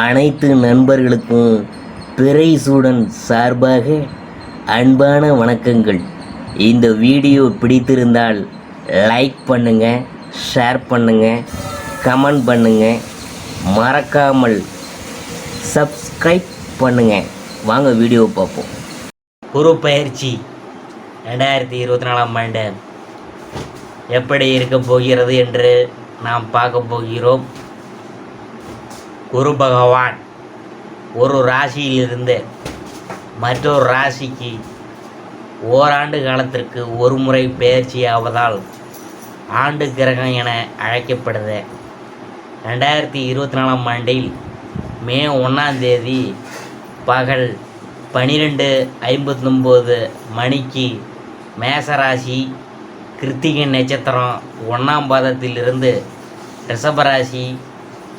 அனைத்து நண்பர்களுக்கும் பிறைசூடன் சார்பாக அன்பான வணக்கங்கள். இந்த வீடியோ பிடித்திருந்தால் லைக் பண்ணுங்கள், ஷேர் பண்ணுங்கள், கமெண்ட் பண்ணுங்கள், மறக்காமல் சப்ஸ்கிரைப் பண்ணுங்கள். வாங்க வீடியோ பார்ப்போம். குரு பயிற்சி 2024ஆம் ஆண்டு எப்படி இருக்க போகிறது என்று நாம் பார்க்க போகிறோம். குரு பகவான் ஒரு ராசியிலிருந்து மற்றொரு ராசிக்கு ஓராண்டு காலத்திற்கு ஒரு முறை பெயர்ச்சி ஆவதால் ஆண்டு கிரகம் என அழைக்கப்படுது. 2024ஆம் ஆண்டில் மே 1ஆம் தேதி பகல் 12:59 மணிக்கு மேசராசி கிருத்திகை நட்சத்திரம் 1ஆம் பாதத்திலிருந்து ரிஷபராசி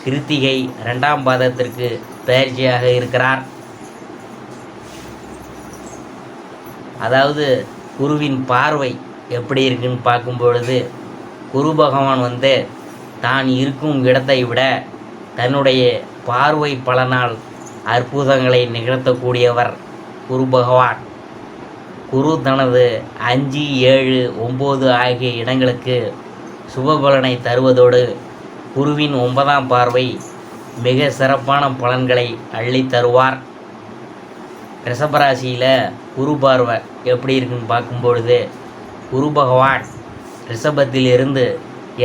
கிருத்திகை 2ஆம் பாதத்திற்கு பயிற்சியாக இருக்கிறார். அதாவது குருவின் பார்வை எப்படி இருக்குன்னு பார்க்கும் பொழுது, குரு பகவான் தான் இருக்கும் இடத்தை விட தன்னுடைய பார்வை பலனால் அற்புதங்களை நிகழ்த்தக்கூடியவர் குரு பகவான். குரு தனது 5, 7, 9 ஆகிய இடங்களுக்கு சுபபலனை தருவதோடு குருவின் 9ஆம் பார்வை மிக சிறப்பான பலன்களை அள்ளி தருவார். ரிஷபராசியில் குரு பார்வை எப்படி இருக்குன்னு பார்க்கும்பொழுது, குரு பகவான் ரிஷபத்திலிருந்து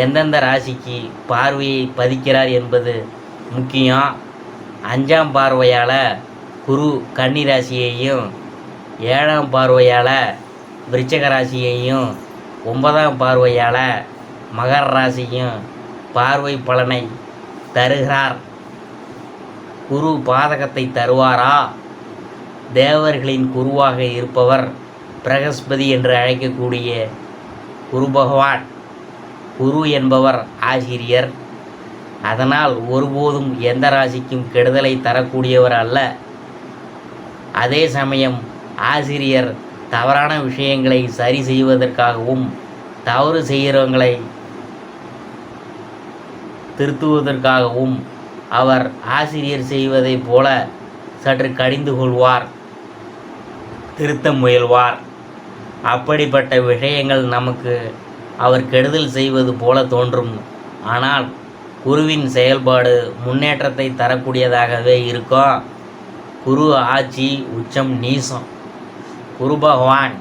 எந்தெந்த ராசிக்கு பார்வையை பதிக்கிறார் என்பது முக்கியம். 5ஆம் பார்வையால் குரு கன்னி ராசியையும், 7ஆம் பார்வையால் விருச்சிக ராசியையும், 9ஆம் பார்வையால் மகர ராசியும் பார்வை பலனை தருகிறார். குரு பாதகத்தை தருவாரா? தேவர்களின் குருவாக இருப்பவர் பிரகஸ்பதி என்று அழைக்கக்கூடிய குரு பகவான். குரு என்பவர் ஆசிரியர். அதனால் ஒருபோதும் எந்த ராசிக்கும் கெடுதலை தரக்கூடியவர் அல்ல. அதே சமயம் ஆசிரியர் தவறான விஷயங்களை சரி செய்வதற்காகவும் தவறு செய்கிறவங்களை திருத்துவதற்காகவும் அவர் ஆசிரியர் செய்வதைப் போல சற்று கடிந்து கொள்வார், திருத்த முயல்வார். அப்படிப்பட்ட விஷயங்கள் நமக்கு அவர் கெடுதல் செய்வது போல தோன்றும். ஆனால் குருவின் செயல்பாடு முன்னேற்றத்தை தரக்கூடியதாகவே இருக்கும். குரு ஆட்சி, உச்சம், நீசம். குரு பகவான்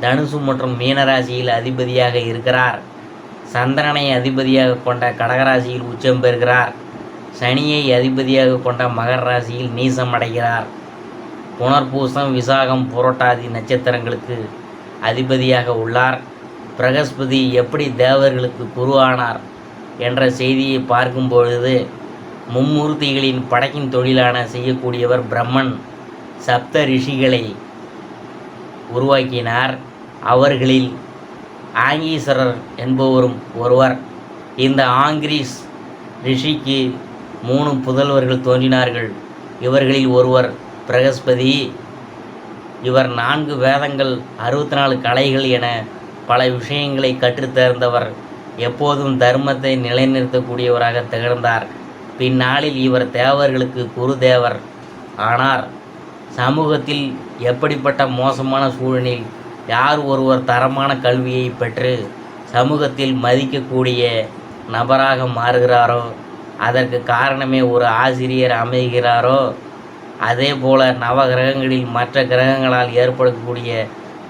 தனுசு மற்றும் மீனராசியில் அதிபதியாக இருக்கிறார். சந்திரனை அதிபதியாக கொண்ட கடகராசியில் உச்சம் பெறுகிறார். சனியை அதிபதியாக கொண்ட மகர ராசியில் நீசம் அடைகிறார். புனர்பூசம், விசாகம், புரட்டாதி நட்சத்திரங்களுக்கு அதிபதியாக உள்ளார். பிரகஸ்பதி எப்படி தேவர்களுக்கு குரு ஆனார் என்ற செய்தியை பார்க்கும் பொழுது, மும்மூர்த்திகளின் படைக்கும் தொழிலான செய்யக்கூடியவர் பிரம்மன் சப்த ரிஷிகளை உருவாக்கினார். அவர்களில் ஆங்கீஸ்வரர் என்பவரும் ஒருவர். இந்த ஆங்கிரீஸ் ரிஷிக்கு 3 புதல்வர்கள் தோன்றினார்கள். இவர்களில் ஒருவர் பிரகஸ்பதி. இவர் 4 வேதங்கள், 64 கலைகள் என பல விஷயங்களை கற்றுத்தேர்ந்தவர். எப்போதும் தர்மத்தை நிலைநிறுத்தக்கூடியவராக திகழ்ந்தார். பின்னாளில் இவர் தேவர்களுக்கு குரு தேவர் ஆனார். சமூகத்தில் எப்படிப்பட்ட மோசமான சூழலில் யார் ஒருவர் தரமான கல்வியை பெற்று சமூகத்தில் மதிக்கக்கூடிய நபராக மாறுகிறாரோ, அதற்கு காரணமே ஒரு ஆசிரியர் அமைகிறாரோ, அதே போல நவகிரகங்களில் மற்ற கிரகங்களால் ஏற்படக்கூடிய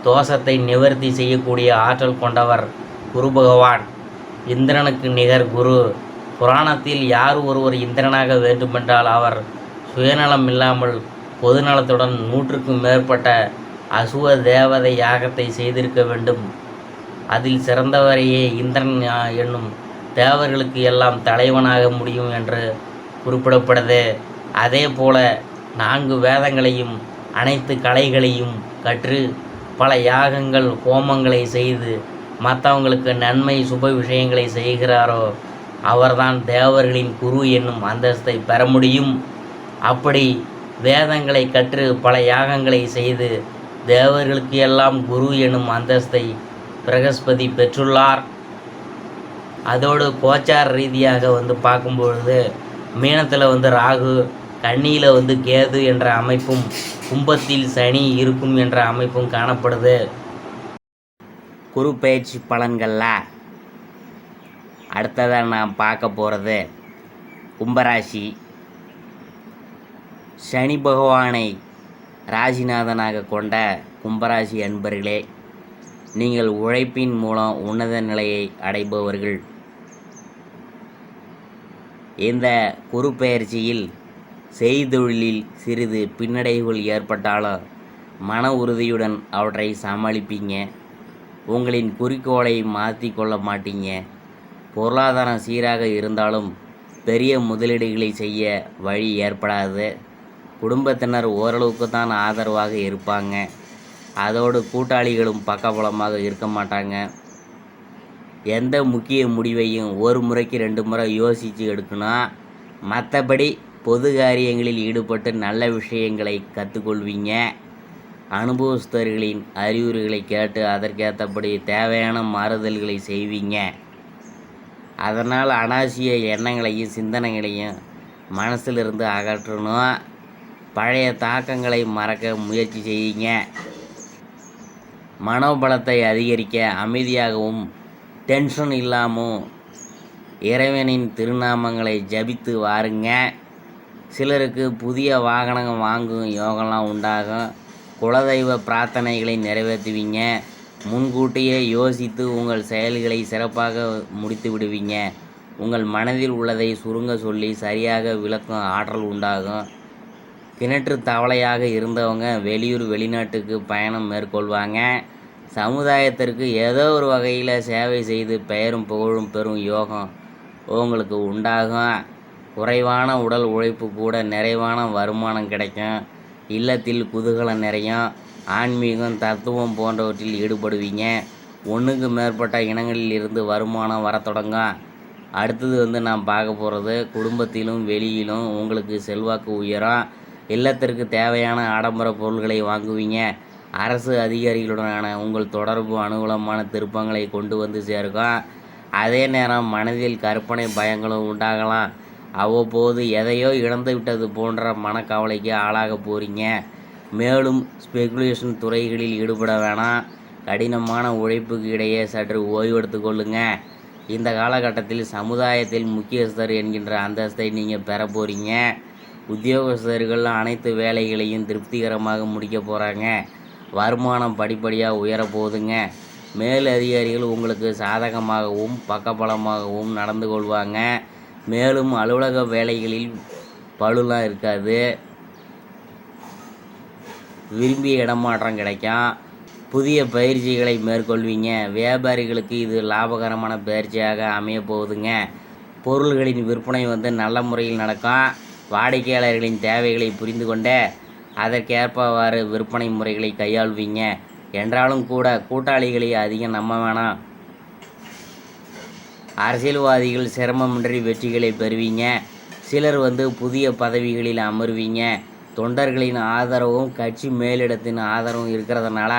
தோஷத்தை நிவர்த்தி செய்யக்கூடிய ஆற்றல் கொண்டவர் குரு பகவான். இந்திரனுக்கு நிகர் குரு. புராணத்தில் யார் ஒருவர் இந்திரனாக வேண்டுமென்றால் அவர் சுயநலம் இல்லாமல் பொதுநலத்துடன் 100க்கும் மேற்பட்ட அசுவ தேவதை யாகத்தை செய்திருக்க வேண்டும். அதில் சிறந்தவரையே இந்திரன் என்னும் தேவர்களுக்கு எல்லாம் தலைவனாக முடியும் என்று குறிப்பிடப்படுது. அதே போல 4 வேதங்களையும் அனைத்து கலைகளையும் கற்று பல யாகங்கள், ஹோமங்களை செய்து மற்றவங்களுக்கு நன்மை சுப விஷயங்களை செய்கிறாரோ அவர்தான் தேவர்களின் குரு என்னும் அந்தஸ்தை பெற முடியும். அப்படி வேதங்களை கற்று பல யாகங்களை செய்து தேவர்களுக்கு எல்லாம் குரு எனும் அந்தஸ்தை பிரகஸ்பதி பெற்றுள்ளார். அதோடு கோச்சார ரீதியாக பார்க்கும்பொழுது மீனத்தில் ராகு, கன்னியில் வந்து கேது என்ற அமைப்பும் கும்பத்தில் சனி இருக்கும் என்ற அமைப்பும் காணப்படுது. குரு பயிற்சி பலன்களில் அடுத்ததாக நான் பார்க்க போகிறது கும்பராசி. சனி பகவானை ராசிநாதனாக கொண்ட கும்பராசி அன்பர்களே, நீங்கள் உழைப்பின் மூலம் உன்னத நிலையை அடைபவர்கள். இந்த குரு பெயர்ச்சியில் செய்தொழிலில் சிறிது பின்னடைவுகள் ஏற்பட்டாலும் மன உறுதியுடன் அவற்றை சமாளிப்பீங்க. உங்களின் குறிக்கோளை மாற்றி கொள்ள மாட்டீங்க. பொருளாதாரம் சீராக இருந்தாலும் பெரிய முதலீடுகளை செய்ய வழி ஏற்படாது. குடும்பத்தினர் ஓரளவுக்கு தான் ஆதரவாக இருப்பாங்க. அதோடு கூட்டாளிகளும் பக்கபலமாக இருக்க மாட்டாங்க. எந்த முக்கிய முடிவையும் ஒரு முறைக்கு 2 முறை யோசித்து எடுக்கணும். மற்றபடி பொது காரியங்களில் ஈடுபட்டு நல்ல விஷயங்களை கற்றுக்கொள்வீங்க. அனுபவஸ்தர்களின் அறிவுரைகளை கேட்டு அதற்கேற்றபடி தேவையான மாறுதல்களை செய்வீங்க. அதனால் அனாவசிய எண்ணங்களையும் சிந்தனைகளையும் மனசிலிருந்து அகற்றணும். பழைய தாக்கங்களை மறக்க முயற்சி செய்யுங்க. மனோபலத்தை அதிகரிக்க அமைதியாகவும் டென்ஷன் இல்லாமல் இறைவனின் திருநாமங்களை ஜபித்து வாருங்க. சிலருக்கு புதிய வாகனம் வாங்கும் யோகம்லாம் உண்டாகும். குலதெய்வ பிரார்த்தனைகளை நிறைவேற்றுவீங்க. முன்கூட்டியே யோசித்து உங்கள் செயல்களை சிறப்பாக முடித்து விடுவீங்க. உங்கள் மனதில் உள்ளதை சுருங்க சொல்லி சரியாக விளக்கும் ஆற்றல் உண்டாகும். கிணற்று தவளையாக இருந்தவங்க வெளியூர் வெளிநாட்டுக்கு பயணம் மேற்கொள்வாங்க. சமுதாயத்திற்கு ஏதோ ஒரு வகையில் சேவை செய்து பெயரும் புகழும் பெறும் யோகம் உங்களுக்கு உண்டாகும். குறைவான உடல் உழைப்பு கூட நிறைவான வருமானம் கிடைக்கும். இல்லத்தில் குதூகலம் நிறையும். ஆன்மீகம் தத்துவம் போன்றவற்றில் ஈடுபடுவீங்க. ஒன்றுக்கு மேற்பட்ட இனங்களில் இருந்து வருமானம் வர தொடங்கும். அடுத்தது நான் பார்க்க போகிறது குடும்பத்திலும் வெளியிலும் உங்களுக்கு செல்வாக்கு உயரும். இல்லத்திற்கு தேவையான ஆடம்பர பொருள்களை வாங்குவீங்க. அரசு அதிகாரிகளுடனான உங்கள் தொடர்பு அனுகூலமான திருப்பங்களை கொண்டு வந்து சேர்க்கும். அதே நேரம் மனதில் கற்பனை பயங்களும் உண்டாகலாம். அவ்வப்போது எதையோ இழந்து விட்டது போன்ற மனக்கவலைக்கு ஆளாக போகிறீங்க. மேலும் ஸ்பெகுலேஷன் துறைகளில் ஈடுபட வேணாம். கடினமான உழைப்புக்கு இடையே சற்று ஓய்வெடுத்து கொள்ளுங்க. இந்த காலகட்டத்தில் சமுதாயத்தில் முக்கியஸ்தர் என்கின்ற அந்தஸ்தை நீங்கள் பெற போகிறீங்க. உத்தியோகஸ்தர்கள் அனைத்து வேலைகளையும் திருப்திகரமாக முடிக்க போகிறாங்க. வருமானம் படிப்படியாக உயரப்போகுதுங்க. மேல் அதிகாரிகள் உங்களுக்கு சாதகமாகவும் பக்கபலமாகவும் நடந்து கொள்வாங்க. மேலும் அலுவலக வேலைகளில் பளுலாம் இருக்காது. விரும்பிய இடமாற்றம் கிடைக்கும். புதிய பயிற்சிகளை மேற்கொள்வீங்க. வியாபாரிகளுக்கு இது லாபகரமான பயிற்சியாக அமைய போகுதுங்க. பொருள்களின் விற்பனை நல்ல முறையில் நடக்கும். வாடிக்கையாளர்களின் தேவைகளை புரிந்து கொண்டு அதற்கேற்பவாறு விற்பனை முறைகளை கையாள்வீங்க. என்றாலும் கூட கூட்டாளிகளை அதிகம் நம்ப வேணாம். அரசியல்வாதிகள் சிரமமின்றி வெற்றிகளை பெறுவீங்க. சிலர் புதிய பதவிகளில் அமர்வீங்க. தொண்டர்களின் ஆதரவும் கட்சி மேலிடத்தின் ஆதரவும் இருக்கிறதுனால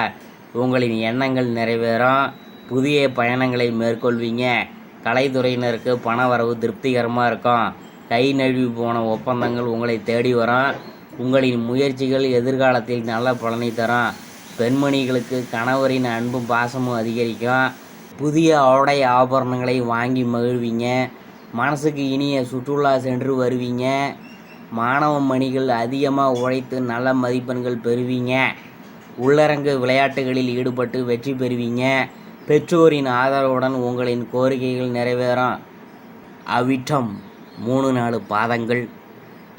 உங்களின் எண்ணங்கள் நிறைவேறும். புதிய பயணங்களை மேற்கொள்வீங்க. கலைத்துறையினருக்கு பண வரவு திருப்திகரமாக இருக்கும். கை நழுவி போன ஒப்பந்தங்கள் உங்களை தேடி வரும். உங்களின் முயற்சிகள் எதிர்காலத்தில் நல்ல பலனை தரும். பெண்மணிகளுக்கு கணவரின் அன்பும் பாசமும் அதிகரிக்கும். புதிய ஆடை ஆபரணங்களை வாங்கி மகிழ்வீங்க. மனசுக்கு இனிய சுற்றுலா சென்று வருவீங்க. மாணவ மணிகள் அதிகமாக உழைத்து நல்ல மதிப்பெண்கள் பெறுவீங்க. உள்ளரங்கு விளையாட்டுகளில் ஈடுபட்டு வெற்றி பெறுவீங்க. பெற்றோரின் ஆதரவுடன் உங்களின் கோரிக்கைகள் நிறைவேறும். அவிட்டம் 3-4 பாதங்கள்.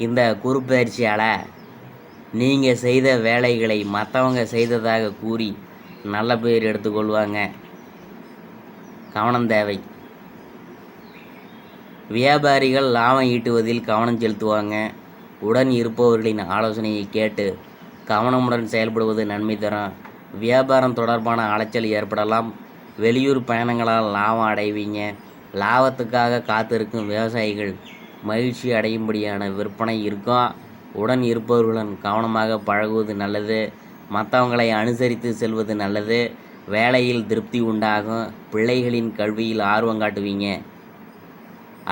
இந்த குருப்பெயர்ச்சியால் நீங்கள் செய்த வேலைகளை மற்றவங்க செய்ததாக கூறி நல்ல பேர் எடுத்துக்கொள்வாங்க. கவனம் தேவை. வியாபாரிகள் லாபம் ஈட்டுவதில் கவனம் செலுத்துவாங்க. உடன் இருப்பவர்களின் ஆலோசனையை கேட்டு கவனமுடன் செயல்படுவது நன்மை தரும். வியாபாரம் தொடர்பான அலைச்சல் ஏற்படலாம். வெளியூர் பயணங்களால் லாபம் அடைவீங்க. லாபத்துக்காக காத்திருக்கும் விவசாயிகள் மகிழ்ச்சி அடையும்படியான விற்பனை இருக்கும். உடன் இருப்பவர்களுடன் கவனமாக பழகுவது நல்லது. மற்றவங்களை அனுசரித்து செல்வது நல்லது. வேலையில் திருப்தி உண்டாகும். பிள்ளைகளின் கல்வியில் ஆர்வம் காட்டுவீங்க.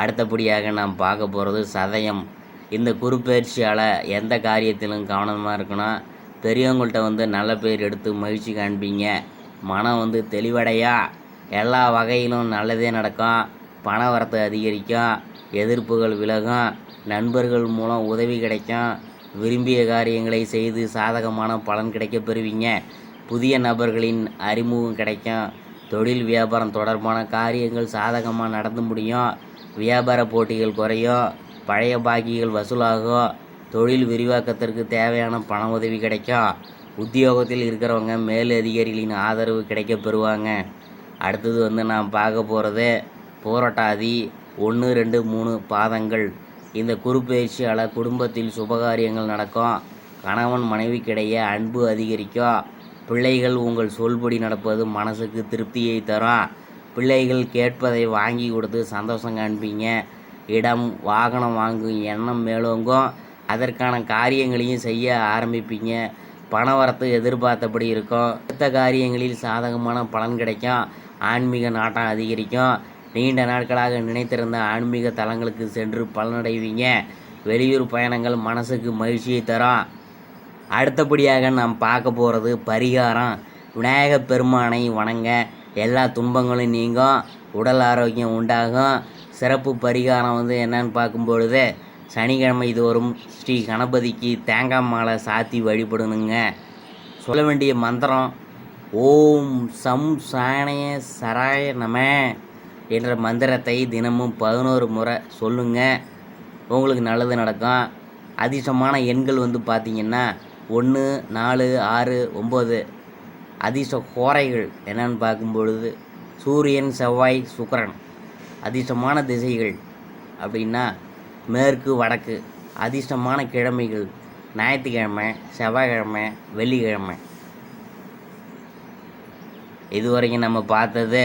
அடுத்தபடியாக நாம் பார்க்க போகிறது சதயம். இந்த குருப்பெயர்ச்சியால் எந்த காரியத்திலும் கவனமாக இருக்கணும். பெரியவங்கள்ட்ட நல்ல பேர் எடுத்து மகிழ்ச்சி காண்பீங்க. மனம் தெளிவடையா. எல்லா வகையிலும் நல்லதே நடக்கும். பண வரத்து அதிகரிக்கும். எதிர்ப்புகள் விலகும். நண்பர்கள் மூலம் உதவி கிடைக்கும். விரும்பிய காரியங்களை செய்து சாதகமான பலன் கிடைக்க பெறுவீங்க. புதிய நபர்களின் அறிமுகம் கிடைக்கும். தொழில் வியாபாரம் தொடர்பான காரியங்கள் சாதகமாக நடந்து முடியும். வியாபார போட்டிகள் குறையும். பழைய பாக்கிகள் வசூலாகும். தொழில் விரிவாக்கத்திற்கு தேவையான பண உதவி கிடைக்கும். உத்தியோகத்தில் இருக்கிறவங்க மேலதிகாரிகளின் ஆதரவு கிடைக்க பெறுவாங்க. அடுத்தது நாம் பார்க்க போகிறது போராட்டாதி 1, 2, 3 பாதங்கள். இந்த குருப்பெயர்ச்சியால் குடும்பத்தில் சுபகாரியங்கள் நடக்கும். கணவன் மனைவிக்கிடையே அன்பு அதிகரிக்கும். பிள்ளைகள் உங்கள் சொல்படி நடப்பது மனசுக்கு திருப்தியை தரும். பிள்ளைகள் கேட்பதை வாங்கி கொடுத்து சந்தோஷம் காண்பீங்க. இடம் வாகனம் வாங்கும் எண்ணம் மேலோங்கும். அதற்கான காரியங்களையும் செய்ய ஆரம்பிப்பீங்க. பணவரத்து எதிர்பார்த்தபடி இருக்கும். அடுத்த காரியங்களில் சாதகமான பலன் கிடைக்கும். ஆன்மீக நாட்டம் அதிகரிக்கும். நீண்ட நாட்களாக நினைத்திருந்த ஆன்மீக தலங்களுக்கு சென்று பலனடைவீங்க. வெளியூர் பயணங்கள் மனசுக்கு மகிழ்ச்சியை தரும். அடுத்தபடியாக நாம் பார்க்க போகிறது பரிகாரம். விநாயகப் பெருமானை வணங்க எல்லா துன்பங்களும் நீங்கும். உடல் ஆரோக்கியம் உண்டாகும். சிறப்பு பரிகாரம் என்னன்னு பார்க்கும்பொழுது சனிக்கிழமை தோறும் ஸ்ரீ கணபதிக்கு தேங்காய் மாலை சாத்தி வழிபடணுங்க. சொல்ல வேண்டிய மந்திரம் ஓம் சம் சாணய சராய நம என்ற மந்திரத்தை தினமும் 11 முறை சொல்லுங்க. உங்களுக்கு நல்லது நடக்கும். அதிர்ஷ்டமான எண்கள் பார்த்திங்கன்னா 1, 4, 6, 9. அதிர்ஷ்ட கோரைகள் என்னன்னு பார்க்கும்பொழுது சூரியன், செவ்வாய், சுக்கிரன். அதிர்ஷ்டமான திசைகள் அப்படின்னா மேற்கு, வடக்கு. அதிர்ஷ்டமான கிழமைகள் ஞாயிற்றுக்கிழமை, செவ்வாய்க்கிழமை, வெள்ளிக்கிழமை. இதுவரைக்கும் நம்ம பார்த்தது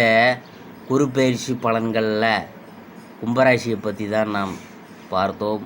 குருப்பெயர்ச்சி பலன்களில் கும்பராசியை பற்றி தான் நாம் பார்த்தோம்.